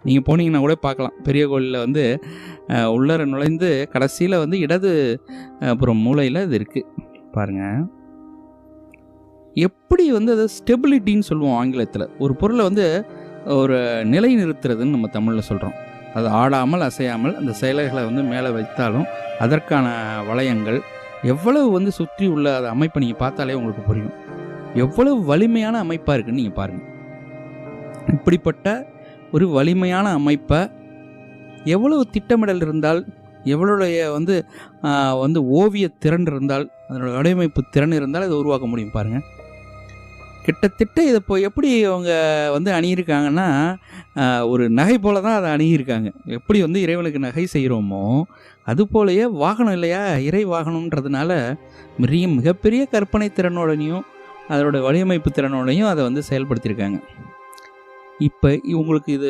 நீங்கள் போனீங்கன்னா கூட பார்க்கலாம். பெரிய கோயிலில் வந்து உள்ளர நுழைந்து கடைசியில் வந்து இடது புறம் மூலையில் இது இருக்குது பாருங்கள். எப்படி வந்து அது ஸ்டெபிலிட்டின்னு சொல்லுவோம் ஆங்கிலத்தில். ஒரு பொருளை வந்து ஒரு நிலை நிறுத்துறதுன்னு நம்ம தமிழில் சொல்கிறோம். அது ஆடாமல் அசையாமல் அந்த செயல்களை வந்து மேலே வைத்தாலும் அதற்கான வளையங்கள் எவ்வளவு வந்து சுற்றி உள்ள அந்த அமைப்பை நீங்கள் பார்த்தாலே உங்களுக்கு புரியும். எவ்வளவு வலிமையான அமைப்பாக இருக்குன்னு நீங்கள் பாருங்கள். இப்படிப்பட்ட ஒரு வலிமையான அமைப்பை எவ்வளவு திட்டமிடல் இருந்தால், எவ்வளோடைய வந்து வந்து ஓவிய திறன் இருந்தால், அதனோட வடிவமைப்பு திறன் இருந்தால் இதை உருவாக்க முடியும் பாருங்கள். கிட்டத்தட்ட இதை இப்போ எப்படி அவங்க வந்து அணியிருக்காங்கன்னா, ஒரு நகை போல தான் அதை அணியிருக்காங்க. எப்படி வந்து இறைவனுக்கு நகை செய்கிறோமோ அதுபோலையே வாகனம் இல்லையா, இறை வாகனம்ன்றதுனால மிகப்பெரிய கற்பனை திறனோடனையும் அதோட வடிவமைப்பு திறனோடையும் அதை வந்து செயல்படுத்தியிருக்காங்க. இப்போ உங்களுக்கு இது